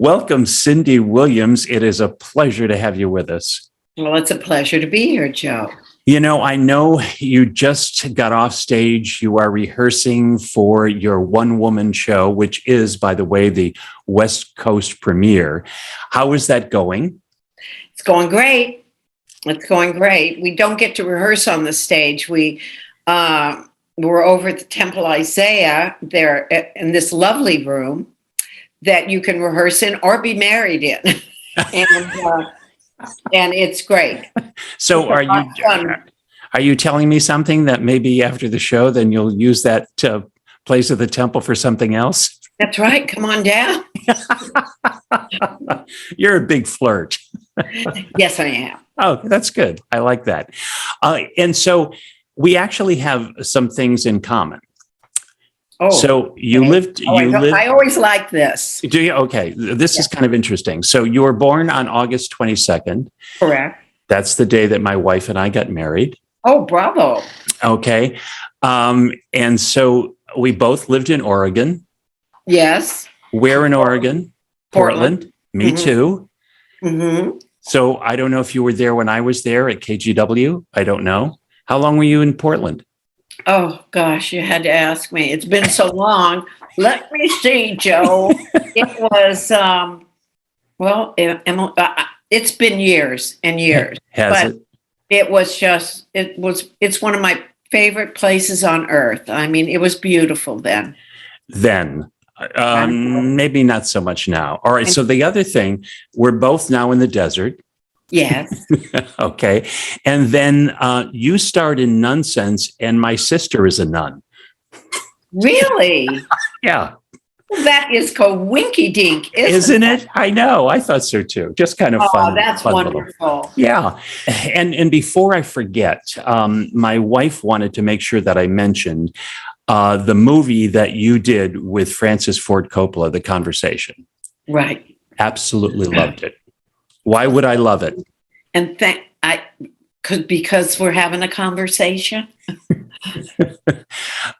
Welcome, Cindy Williams. It is a pleasure to have you with us. Well, it's a pleasure to be here, Joe. You know, I know you just got off stage. You are rehearsing for your one-woman show, which is, by the way, the West Coast premiere. How is that going? It's going great. It's going great. We don't get to rehearse on the stage. We're over at the Temple Isaiah there in this lovely room that you can rehearse in or be married in. And it's great. So are you telling me something that maybe after the show, then you'll use that place of the temple for something else? That's right. Come on down. You're a big flirt. Yes, I am. Oh, that's good. I like that. And so we actually have some things in common. Oh, so you okay. lived. I always like this. Do you? Okay. This is kind of interesting. So you were born on August 22nd. Correct. That's the day that my wife and I got married. Oh, bravo. Okay. And so we both lived in Oregon. Yes. Where in Oregon? Portland. Me too. Mm-hmm. So I don't know if you were there when I was there at KGW. I don't know. How long were you in Portland? Oh, gosh, you had to ask me. It's been so long. Let me see, Joe. It was, it's been years and years. Has it? It's one of my favorite places on earth. I mean, it was beautiful then. Maybe not so much now. All right. So the other thing, we're both now in the desert. Yes. Okay. And then you starred in Nonsense, and my sister is a nun. Really? Yeah. Well, that is coinky-dink, isn't it? I know. I thought so too. Just kind of fun. Oh, that's wonderful. Yeah. And before I forget, my wife wanted to make sure that I mentioned the movie that you did with Francis Ford Coppola, The Conversation. Right. Absolutely loved it. Why would I love it? And because we're having a conversation.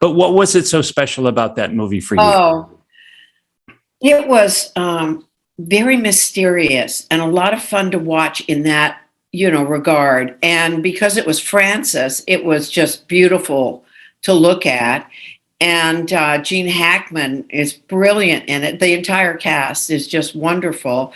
But what was it so special about that movie for you? Oh, it was very mysterious and a lot of fun to watch in that, regard. And because it was Francis, it was just beautiful to look at. And Gene Hackman is brilliant in it. The entire cast is just wonderful.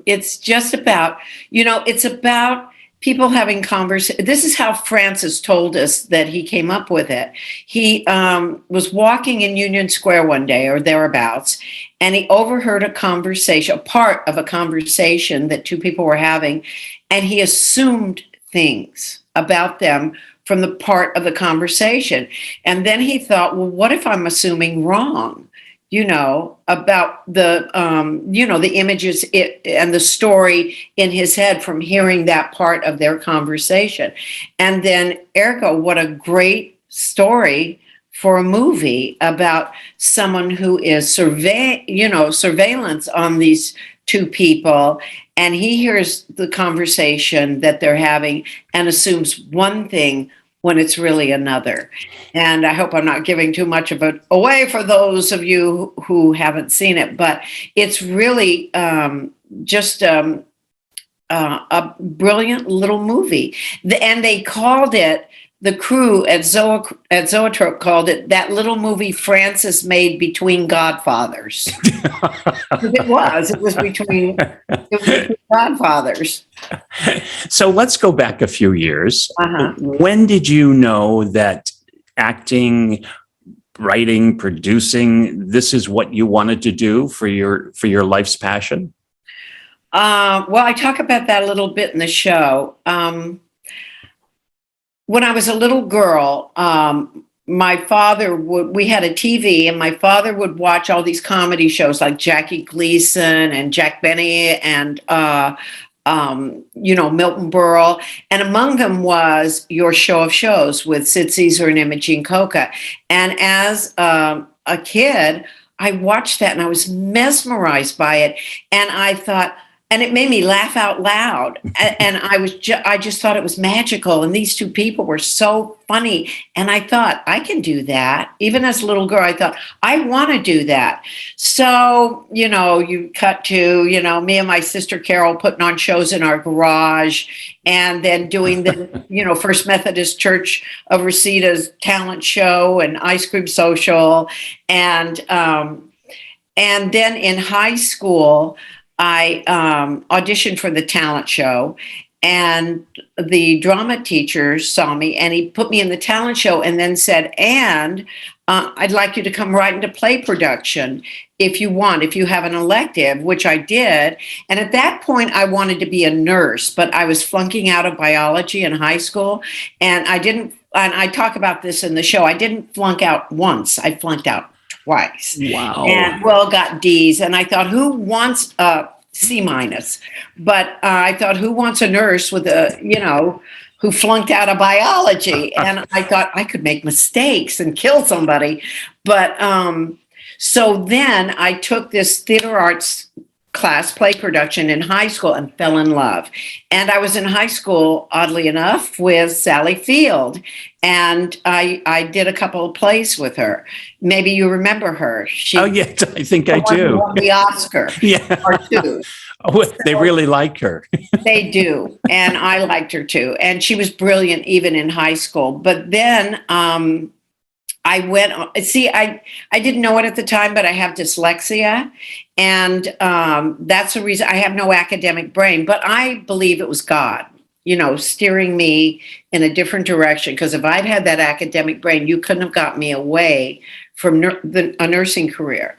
It's just about, it's about people having conversation. This is how Francis told us that he came up with it. He was walking in Union Square one day or thereabouts, and he overheard a part of a conversation that two people were having, and he assumed things about them from the part of the conversation. And then he thought, well, what if I'm assuming wrong? About the, the images and the story in his head from hearing that part of their conversation. And then, ergo, what a great story for a movie about someone who is surveillance on these two people. And he hears the conversation that they're having and assumes one thing when it's really another. And I hope I'm not giving too much of it away for those of you who haven't seen it, but it's really just a brilliant little movie. And they called it, the crew at Zoetrope called it that little movie Francis made between Godfathers. It was between Godfathers. So let's go back a few years. Uh-huh. When did you know that acting, writing, producing, this is what you wanted to do for your life's passion? Well, I talk about that a little bit in the show. When I was a little girl, my father we had a TV, and my father would watch all these comedy shows like Jackie Gleason and Jack Benny and, Milton Berle. And among them was Your Show of Shows with Sid Caesar and Imogene Coca. And as a kid, I watched that and I was mesmerized by it. And I thought, and it made me laugh out loud. And I just thought it was magical. And these two people were so funny. And I thought, I can do that. Even as a little girl, I thought, I want to do that. So, you cut to, me and my sister Carol putting on shows in our garage, and then doing the, First Methodist Church of Resita's talent show and ice cream social. And then in high school, I auditioned for the talent show, and the drama teacher saw me, and he put me in the talent show and then said, and I'd like you to come right into play production if you have an elective, which I did. And at that point, I wanted to be a nurse, but I was flunking out of biology in high school. And I talk about this in the show, I didn't flunk out once, I flunked out twice. Wow. And got D's. And I thought, who wants a C minus? But I thought, who wants a nurse with who flunked out of biology? And I thought I could make mistakes and kill somebody. But so then I took this theater arts class, play production, in high school, and fell in love. And I was in high school, oddly enough, with Sally Field. And I did a couple of plays with her. Maybe you remember her. Oh, yes, I think I do. Won the Oscar. Yeah. Or two. They really like her. They do. And I liked her too. And she was brilliant even in high school. But then I didn't know it at the time, but I have dyslexia. And that's the reason I have no academic brain. But I believe it was God, steering me in a different direction. Because if I'd had that academic brain, you couldn't have got me away from a nursing career.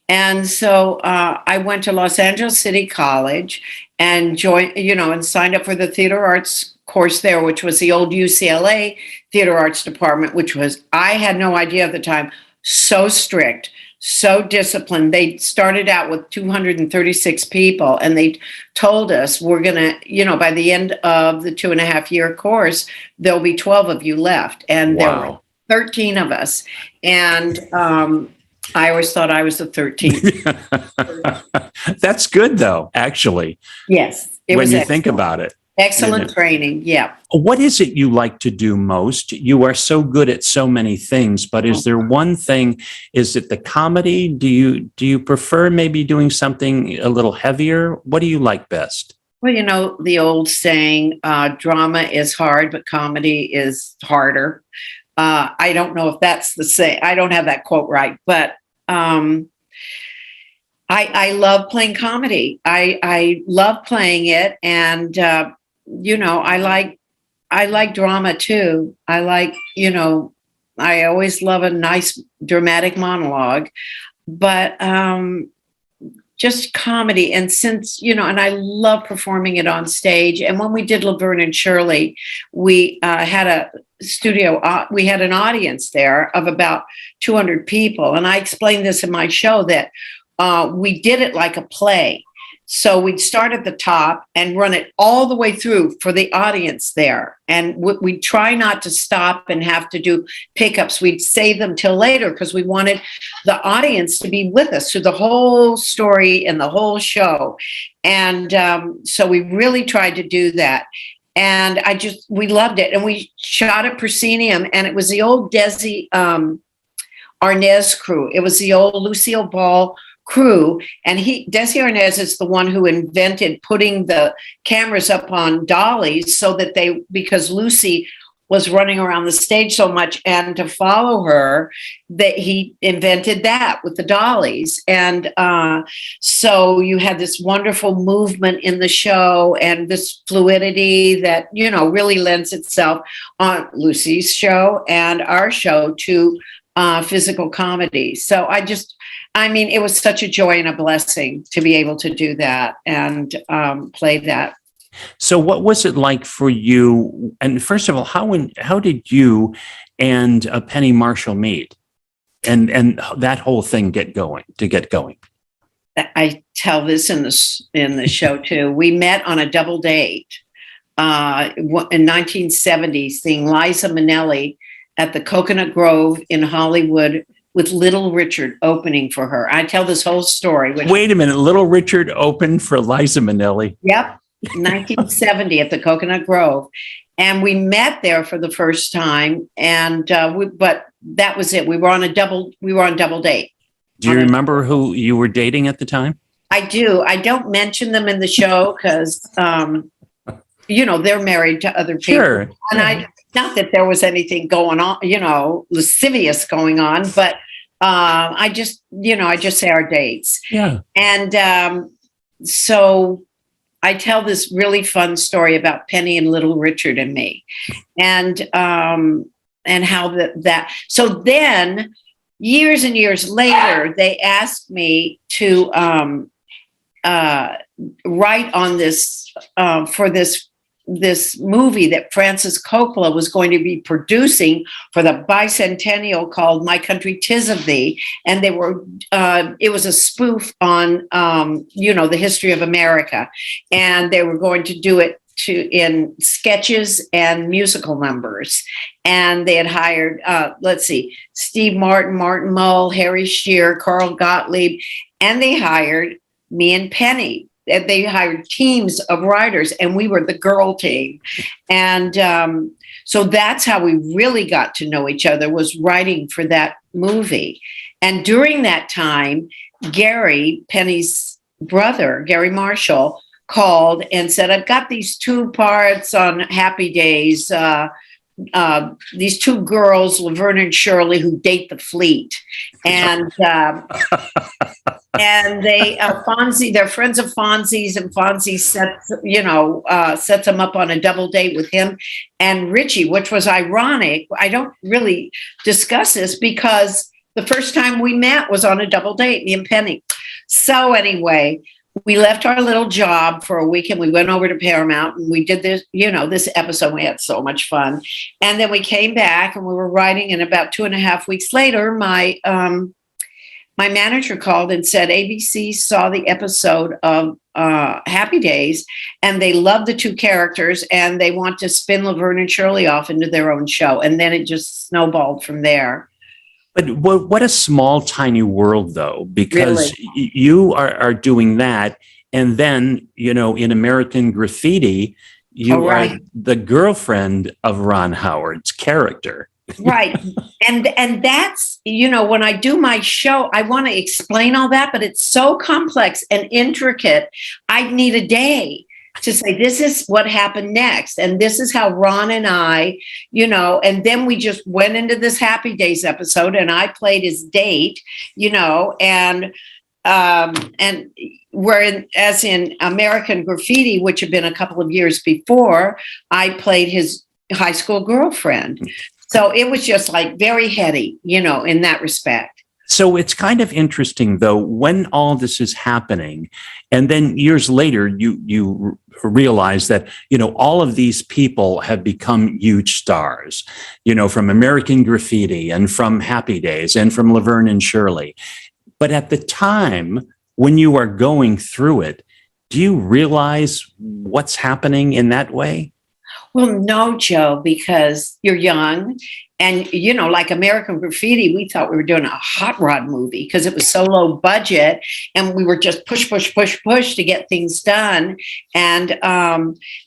And so I went to Los Angeles City College and joined, and signed up for the theater arts course there, which was the old UCLA theater arts department, which was, I had no idea at the time, so strict, so disciplined. They started out with 236 people, and they told us, we're going to, by the end of the 2.5-year course, there'll be 12 of you left. And there were 13 of us. And I always thought I was the 13th. That's good, though, actually. Yes. When you think about it. Excellent training. Yeah. What is it you like to do most? You are so good at so many things, but is there one thing? Is it the comedy? Do you prefer maybe doing something a little heavier? What do you like best? Well, the old saying, drama is hard, but comedy is harder. I don't know if that's the same. I don't have that quote right, but I love playing comedy. I love playing it. And, I like drama too. I like, I always love a nice dramatic monologue, but just comedy. And since, and I love performing it on stage. And when we did Laverne and Shirley, we had a studio, we had an audience there of about 200 people. And I explained this in my show that we did it like a play. So we'd start at the top and run it all the way through for the audience there. And we'd try not to stop and have to do pickups. We'd save them till later because we wanted the audience to be with us through the whole story and the whole show. And so we really tried to do that. And we loved it. And we shot at Proscenium, and it was the old Desi Arnaz crew. It was the old Lucille Ball crew, and Desi Arnaz is the one who invented putting the cameras up on dollies so that because Lucy was running around the stage so much, and to follow her, that he invented that with the dollies. And so you had this wonderful movement in the show and this fluidity that, really lends itself on Lucy's show and our show to physical comedy. So it was such a joy and a blessing to be able to do that and play that. So what was it like for you? And first of all, how did you and Penny Marshall meet and that whole thing get going? I tell this in the show too. We met on a double date in 1970, seeing Liza Minnelli at the Coconut Grove in Hollywood with Little Richard opening for her. I tell this whole story. Wait a minute. Little Richard opened for Liza Minnelli. Yep. 1970 at the Coconut Grove. And we met there for the first time. And, but that was it. We were on double date. Do you remember who you were dating at the time? I do. I don't mention them in the show because, they're married to other people. Sure. And not that there was anything going on, lascivious going on, but I just say our dates. Yeah. And so I tell this really fun story about Penny and Little Richard and me, and how that. So then, years and years later, they asked me to write on this for this movie that Francis Coppola was going to be producing for the bicentennial called My Country 'Tis of Thee. And they were, it was a spoof on, the history of America. And they were going to do it in sketches and musical numbers. And they had hired, Steve Martin, Martin Mull, Harry Shearer, Carl Gottlieb, and they hired me and Penny. They hired teams of writers, and we were the girl team. And so that's how we really got to know each other, was writing for that movie. And during that time, Gary, Penny's brother, Gary Marshall, called and said, I've got these 2 parts on Happy Days, these 2 girls, Laverne and Shirley, who date the fleet. And and they Fonzie, they're friends of Fonzie's, and Fonzie sets them up on a double date with him and Richie, which was ironic. I don't really discuss this because the first time we met was on a double date, me and Penny. So anyway, we left our little job for a week and we went over to Paramount and we did this, this episode. We had so much fun. And then we came back and we were writing, and about 2.5 weeks later, my manager called and said ABC saw the episode of Happy Days and they love the 2 characters and they want to spin Laverne and Shirley off into their own show. And then it just snowballed from there. But what a small, tiny world, though, because Really? You are doing that. And then, in American Graffiti, you are the girlfriend of Ron Howard's character. Right. And that's, when I do my show, I want to explain all that, but it's so complex and intricate. I need a day to say, this is what happened next. And this is how Ron and I, and then we just went into this Happy Days episode and I played his date, and as in American Graffiti, which had been a couple of years before, I played his high school girlfriend. So it was just like very heady, in that respect. So it's kind of interesting, though, when all this is happening, and then years later, you realize that, all of these people have become huge stars, from American Graffiti and from Happy Days and from Laverne and Shirley. But at the time when you are going through it, do you realize what's happening in that way? Well, no, Joe, because you're young and, like American Graffiti, we thought we were doing a hot rod movie because it was so low budget and we were just push to get things done. And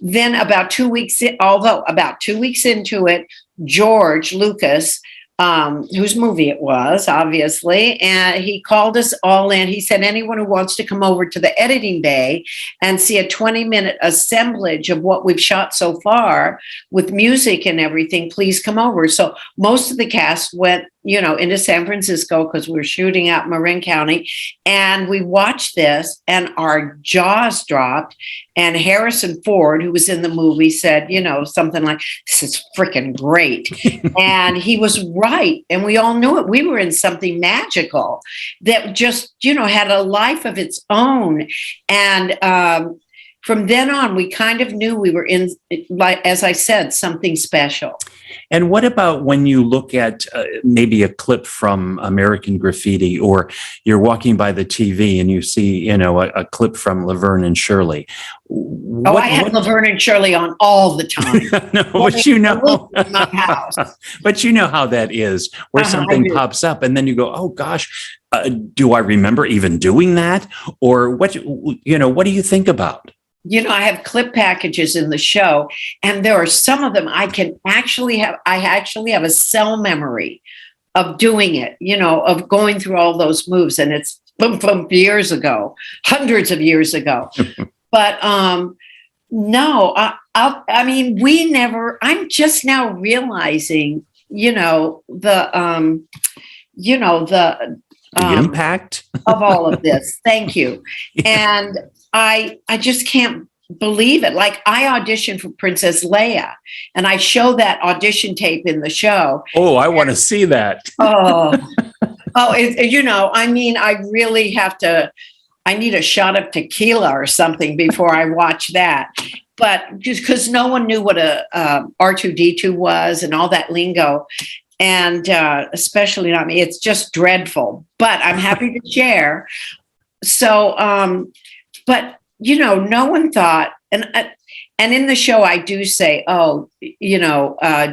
then about 2 weeks, about 2 weeks into it, George Lucas, whose movie it was, obviously. And he called us all in. He said, anyone who wants to come over to the editing bay and see a 20-minute assemblage of what we've shot so far with music and everything, please come over. So most of the cast went, into San Francisco because we were shooting out in Marin County. And we watched this and our jaws dropped. And Harrison Ford, who was in the movie, said, something like, this is freaking great. And he was right. And we all knew it. We were in something magical that just, had a life of its own. And from then on, we kind of knew we were in, like, as I said, something special. And what about when you look at maybe a clip from American Graffiti, or you're walking by the TV and you see, a clip from Laverne and Shirley? I had Laverne and Shirley on all the time. No, but in my house. But you know how that is, where something pops up and then you go, oh gosh, do I remember even doing that? Or what do you think about? I have clip packages in the show, and there are some of them I actually have a cell memory of doing it, of going through all those moves. And it's years ago, hundreds of years ago. But no, I mean, we never, I'm just now realizing, the impact of all of this. Thank you. Yeah. And I just can't believe it. Like, I auditioned for Princess Leia, and I show that audition tape in the show. Oh, I want to see that. I mean, I really have to, I need a shot of tequila or something before I watch that. But just because no one knew what a R2D2 was and all that lingo. And especially not me, it's just dreadful, but I'm happy to share. So, but, no one thought, and in the show, I do say,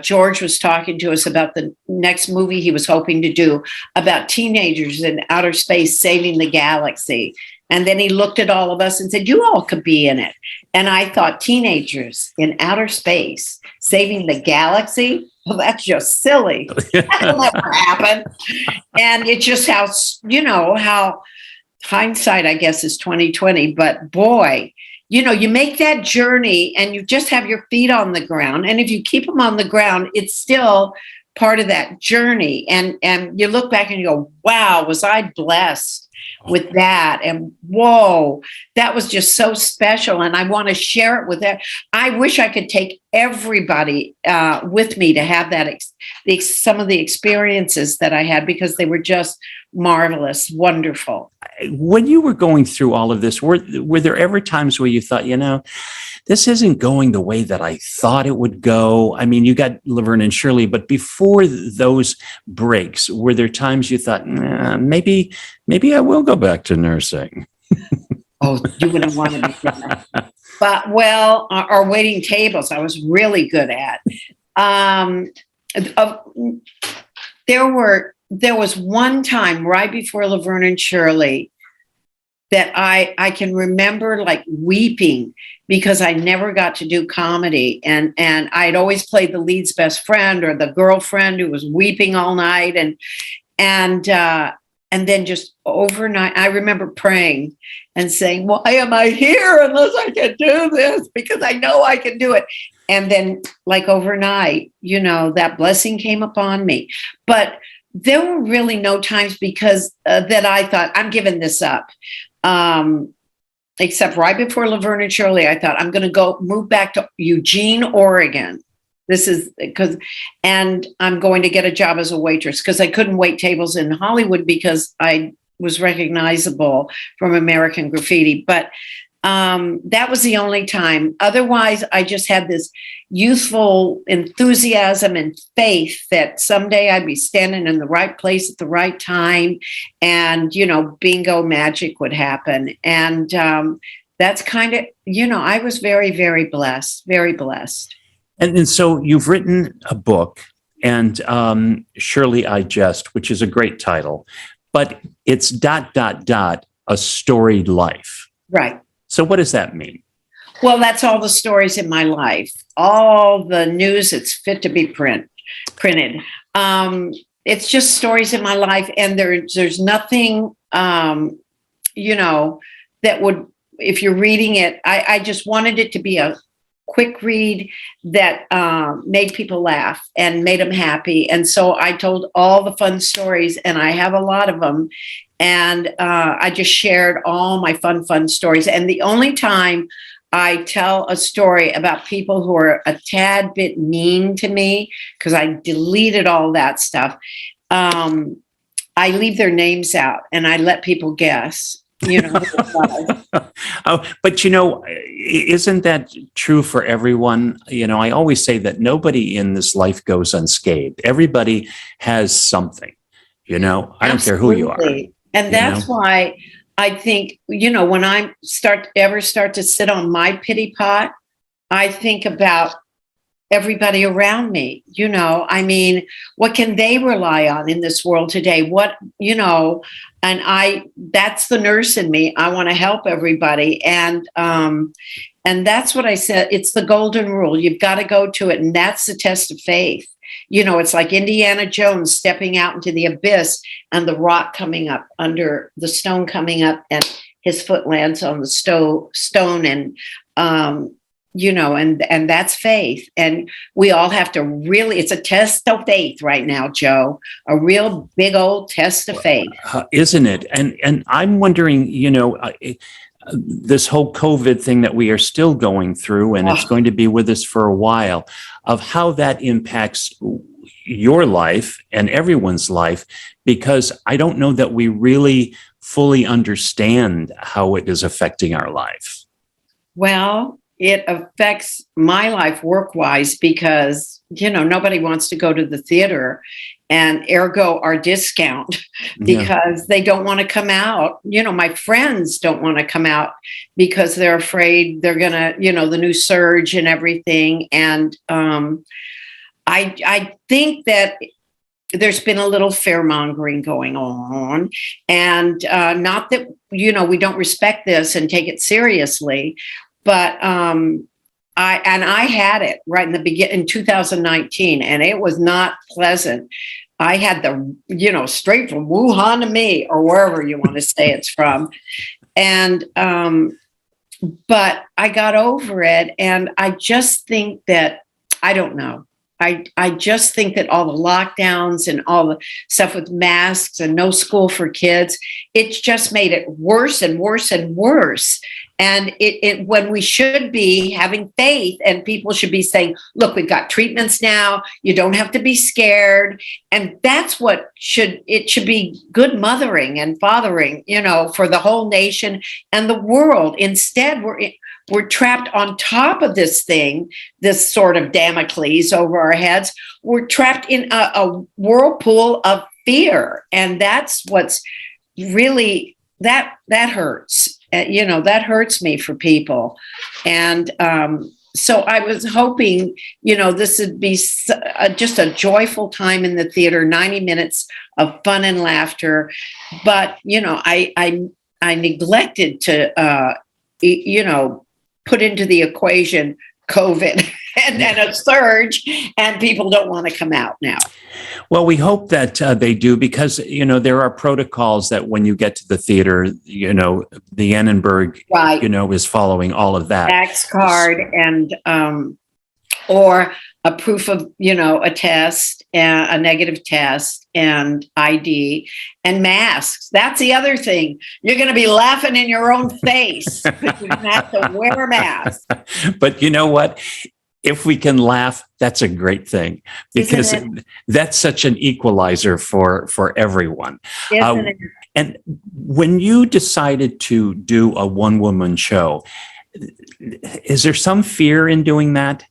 George was talking to us about the next movie he was hoping to do about teenagers in outer space saving the galaxy. And then he looked at all of us and said, you all could be in it. And I thought, teenagers in outer space saving the galaxy? Well, that's just silly. That'll never happen. And it's just how hindsight, I guess, is 2020. But boy, you make that journey and you just have your feet on the ground. And if you keep them on the ground, it's still part of that journey. And you look back and you go, wow, was I blessed with that? And whoa, that was just so special. And I want to share it with them. I wish I could take everybody with me to have that some of the experiences that I had, because they were just marvelous, wonderful. When you were going through all of this, were there ever times where you thought, this isn't going the way that I thought it would go? I mean, you got Laverne and Shirley, but before those breaks, were there times you thought, maybe I will go back to nursing? Oh, you wouldn't want to be that. But our waiting tables, I was really good at. There was one time right before Laverne and Shirley that I can remember like weeping, because I never got to do comedy. And I'd always played the lead's best friend or the girlfriend who was weeping all night. And then just overnight, I remember praying and saying, why am I here unless I can do this? Because I know I can do it. And then like overnight, that blessing came upon me. But there were really no times because that I thought, I'm giving this up. Except right before Laverne and Shirley, I thought, I'm going to move back to Eugene, Oregon. This is and I'm going to get a job as a waitress, because I couldn't wait tables in Hollywood because I was recognizable from American Graffiti. But that was the only time. Otherwise, I just had this youthful enthusiasm and faith that someday I'd be standing in the right place at the right time, and, bingo magic would happen. And that's kind of, I was very, very blessed, very blessed. And so you've written a book, and Shirley I Jest, which is a great title, but it's ... a storied life. Right. So what does that mean? Well, that's all the stories in my life, all the news that's fit to be printed. It's just stories in my life, and there's nothing, that would, if you're reading it, I just wanted it to be a quick read that made people laugh and made them happy. And so I told all the fun stories, and I have a lot of them. And I just shared all my fun stories. And the only time I tell a story about people who are a tad bit mean to me, because I deleted all that stuff, I leave their names out and I let people guess. Oh, but isn't that true for everyone? I always say that nobody in this life goes unscathed. Everybody has something, I don't care who you are. Absolutely. And that's why I think, when I start to sit on my pity pot, I think about everybody around me. I mean, what can they rely on in this world today? And that's the nurse in me. I want to help everybody. And that's what I said. It's the golden rule. You've got to go to it. And that's the test of faith. It's like Indiana Jones stepping out into the abyss and the rock coming up under the stone coming up, and his foot lands on the stone. And, and that's faith. And we all have to it's a test of faith right now, Joe, a real big old test of faith. Isn't it? And I'm wondering, this whole COVID thing that we are still going through, and it's going to be with us for a while, of how that impacts your life and everyone's life, because I don't know that we really fully understand how it is affecting our life. Well, it affects my life work-wise because, nobody wants to go to the theater, and ergo our discount, because they don't want to come out. My friends don't want to come out because they're afraid they're going to, the new surge and everything. And I think that there's been a little fear-mongering going on, and not that, we don't respect this and take it seriously, but I had it right in the beginning in 2019, and it was not pleasant. I had the, straight from Wuhan to me, or wherever you want to say it's from. And, but I got over it. And I just think that, I don't know. I just think that all the lockdowns and all the stuff with masks and no school for kids, it's just made it worse and worse and worse. And it when we should be having faith, and people should be saying, look, we've got treatments now. You don't have to be scared. And that's what should be good mothering and fathering, for the whole nation and the world. Instead, we're trapped on top of this thing, this sort of Damocles over our heads. We're trapped in a whirlpool of fear. And that's what's really, that hurts. That hurts me for people. And so I was hoping, this would be just a joyful time in the theater, 90 minutes of fun and laughter. But, I neglected to, put into the equation COVID and a surge, and people don't want to come out now. Well, we hope that they do, because, there are protocols that when you get to the theater, the Annenberg, right, is following all of that. Tax card and or a proof of, a test, a negative test, and ID and masks. That's the other thing. You're going to be laughing in your own face because you have to wear a mask. But you know what? If we can laugh, that's a great thing, because that's such an equalizer for everyone. And when you decided to do a one-woman show, is there some fear in doing that?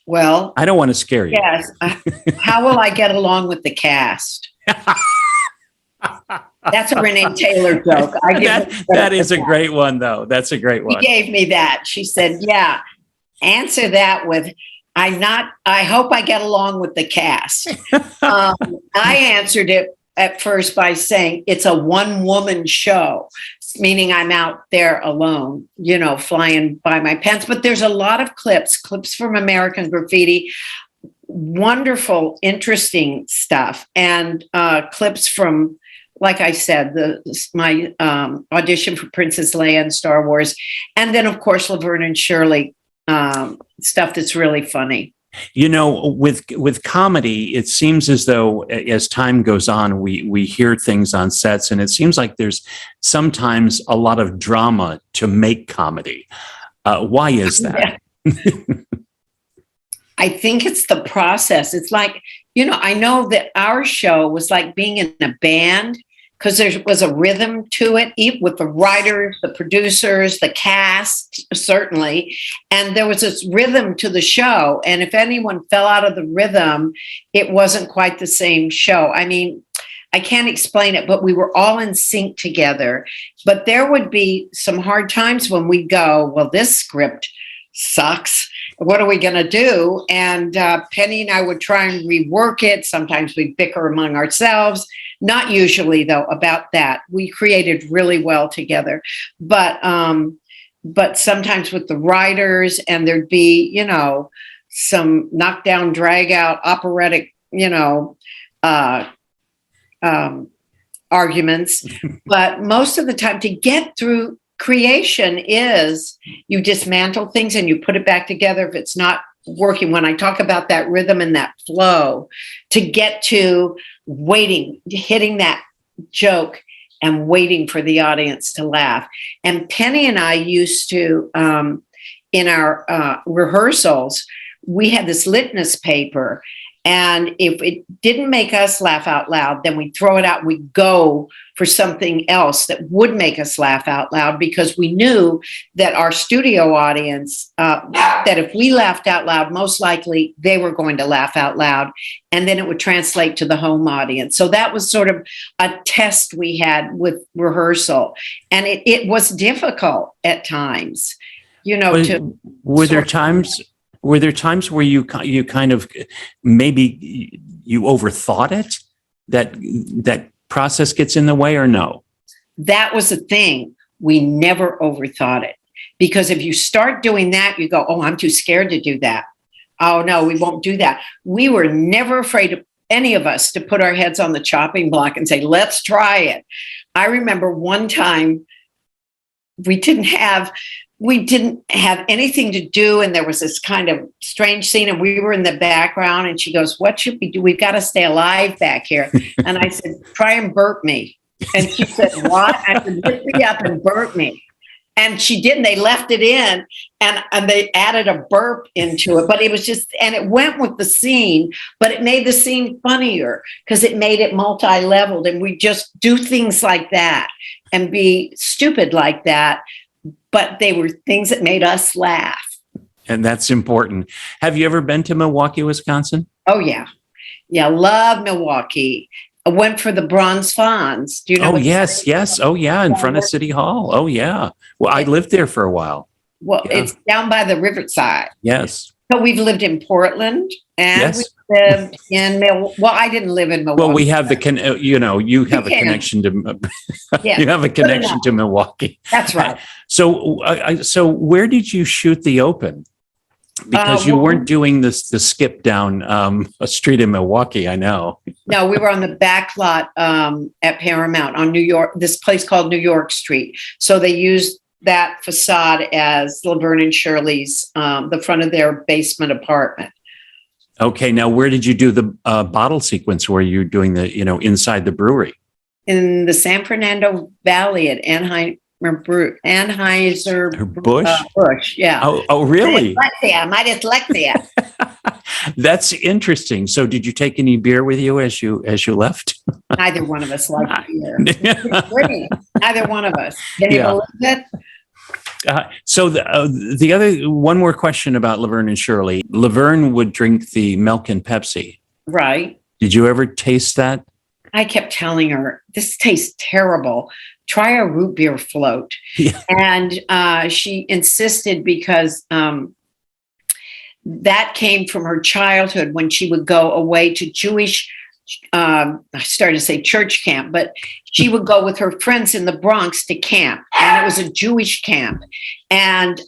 Well, I don't want to scare you. Yes. How will I get along with the cast? That's a Renee Taylor joke. That is a great one, though. That's a great one. She gave me that. She said, yeah, answer that with, I hope I get along with the cast. I answered it at first by saying it's a one-woman show, meaning I'm out there alone, flying by my pants. But there's a lot of clips from American Graffiti, wonderful, interesting stuff, and clips from, like I said, my audition for Princess Leia in Star Wars, and then, of course, Laverne and Shirley stuff that's really funny. With comedy, it seems as though as time goes on, we hear things on sets, and it seems like there's sometimes a lot of drama to make comedy. Why is that? I think it's the process. It's like, I know that our show was like being in a band, because there was a rhythm to it, even with the writers, the producers, the cast, certainly. And there was this rhythm to the show. And if anyone fell out of the rhythm, it wasn't quite the same show. I mean, I can't explain it, but we were all in sync together. But there would be some hard times when we go, well, this script sucks. What are we going to do? And Penny and I would try and rework it. Sometimes we'd bicker among ourselves. Not usually, though, about that. We created really well together. But sometimes with the writers, and there'd be, some knockdown, drag out, operatic, arguments. But most of the time, to get through creation is you dismantle things and you put it back together if it's not working. When I talk about that rhythm and that flow, to get to waiting, hitting that joke and waiting for the audience to laugh. And Penny and I used to, in our rehearsals, we had this litmus paper. And if it didn't make us laugh out loud, then we throw it out. We go for something else that would make us laugh out loud, because we knew that our studio audience, that if we laughed out loud, most likely they were going to laugh out loud. And then it would translate to the home audience. So that was sort of a test we had with rehearsal. And it was difficult at times, Were there times where you kind of maybe you overthought it, that process gets in the way, or no? That was the thing. We never overthought it, because if you start doing that, you go, oh, I'm too scared to do that. Oh, no, we won't do that. We were never afraid of any of us to put our heads on the chopping block and say, let's try it. I remember one time we didn't have anything to do, and there was this kind of strange scene, and we were in the background, and she goes, what should we do? We've got to stay alive back here. And I said, try and burp me. And she said, what? I said, lift me up and burp me. And she didn't. They left it in, and they added a burp into it. But it was just, and it went with the scene, but it made the scene funnier because it made it multi-leveled. And we just do things like that and be stupid like that. But they were things that made us laugh. And that's important. Have you ever been to Milwaukee, Wisconsin? Oh, yeah. Yeah, love Milwaukee. I went for the Bronze Fonz. Do you know? Oh, yes, yes. Oh, yeah, in front of City Hall. Oh, yeah. Well, I lived there for a while. Well, yeah. It's down by the riverside. Yes. So we've lived in Portland, and yes. we lived in Milwaukee. Well, I didn't live in Milwaukee. Well, we have you have a connection to yeah. You have a connection to Milwaukee. That's right. So where did you shoot the open? Because you weren't doing the skip down a street in Milwaukee, I know. No, we were on the back lot at Paramount on New York, this place called New York Street. So they used that facade as Laverne and Shirley's, the front of their basement apartment. Okay, now where did you do the bottle sequence where you're doing the, inside the brewery? In the San Fernando Valley at Anheuser-Busch, yeah. Oh, really? My dyslexia. That's interesting. So, did you take any beer with you as you left? Neither one of us liked beer. Neither one of us. Did you believe it? So the other one more question about Laverne and Shirley. Laverne would drink the milk and Pepsi. Right. Did you ever taste that? I kept telling her, this tastes terrible. Try a root beer float. Yeah. And she insisted because that came from her childhood when she would go away to Jewish, I started to say church camp, but she would go with her friends in the Bronx to camp. And it was a Jewish camp. And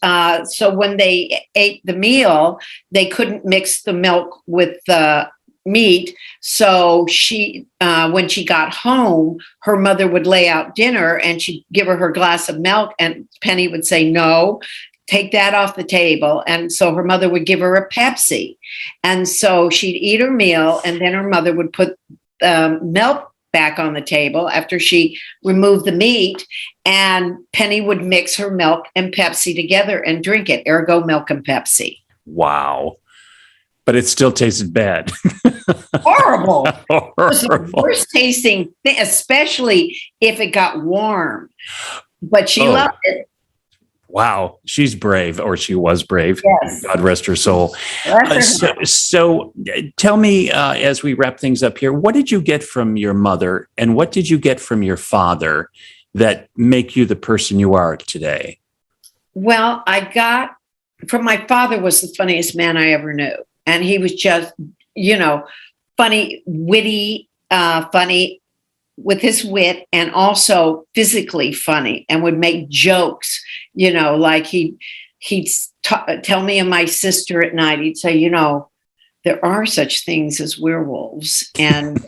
so when they ate the meal, they couldn't mix the milk with the meat. So she, when she got home, her mother would lay out dinner and she'd give her glass of milk, and Penny would say, no, take that off the table. And so her mother would give her a Pepsi. And so she'd eat her meal, and then her mother would put milk back on the table after she removed the meat, and Penny would mix her milk and Pepsi together and drink it, ergo milk and Pepsi. Wow. But it still tasted bad. Horrible. It was the Horrible. worst tasting thing, especially if it got warm. But she Oh. loved it. Wow, she's brave, or she was brave. Yes. God rest her soul. Bless her heart. So tell me, as we wrap things up here, what did you get from your mother and what did you get from your father that make you the person you are today? Well, I got from my father was the funniest man I ever knew. And he was just, funny, witty, funny with his wit, and also physically funny, and would make jokes, like he'd tell me and my sister at night, he'd say, there are such things as werewolves. And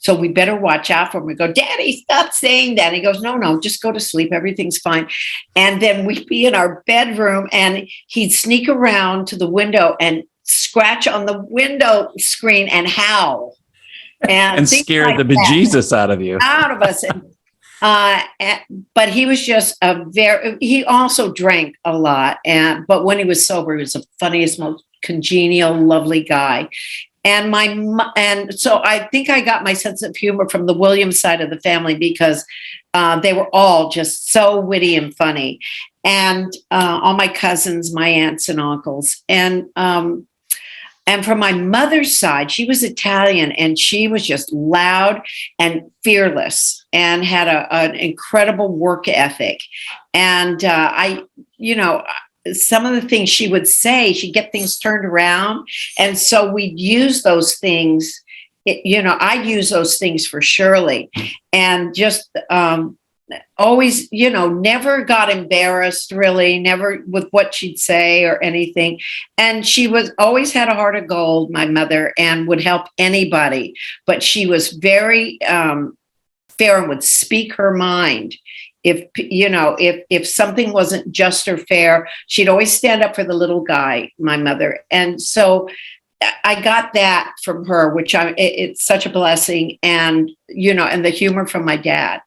so we better watch out for him. We go, Daddy, stop saying that. And he goes, no, just go to sleep. Everything's fine. And then we'd be in our bedroom and he'd sneak around to the window and scratch on the window screen and howl. And scare like the bejesus out of you. Out of us. But he was just he also drank a lot. But when he was sober, he was the funniest, most congenial, lovely guy. And so I think I got my sense of humor from the Williams side of the family because they were all just so witty and funny. And all my cousins, my aunts and uncles. And from my mother's side, she was Italian and she was just loud and fearless and had an incredible work ethic. And some of the things she would say, she'd get things turned around. And so we'd use those things, I'd use those things for Shirley, and just always, never got embarrassed, really, never with what she'd say or anything. And she was always had a heart of gold, my mother, and would help anybody. But she was very fair and would speak her mind. If something wasn't just or fair, she'd always stand up for the little guy, my mother. And so I got that from her, which it's such a blessing. And, and the humor from my dad.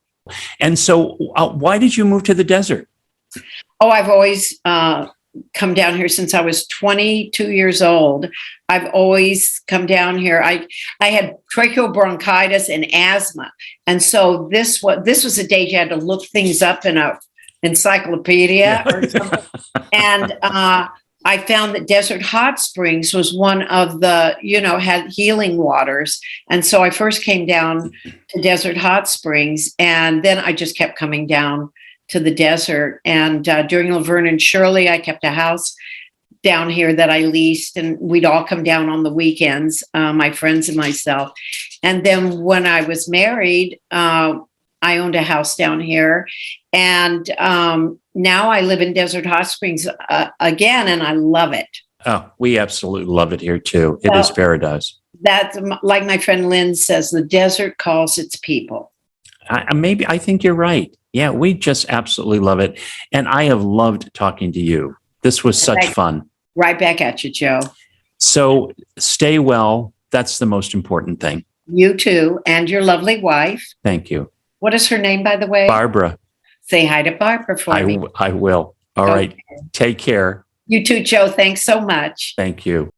And so why did you move to the desert? Oh, I've always come down here since I was 22 years old. I've always come down here. I had tracheobronchitis and asthma. And so this was a day you had to look things up in a encyclopedia or something. And I found that Desert Hot Springs was one of the, had healing waters. And so I first came down to Desert Hot Springs, and then I just kept coming down to the desert. And during Laverne and Shirley, I kept a house down here that I leased, and we'd all come down on the weekends, my friends and myself. And then when I was married, I owned a house down here, and now I live in Desert Hot Springs again, and I love it. Oh, we absolutely love it here too. It is paradise. That's like my friend Lynn says, the desert calls its people. I think you're right. Yeah, we just absolutely love it. And I have loved talking to you. This was such fun. Right back at you, Joe. So stay well. That's the most important thing. You too. And your lovely wife. Thank you. What is her name, by the way? Barbara. Say hi to Barbara for me. I will. All right. Take care. You too, Joe. Thanks so much. Thank you.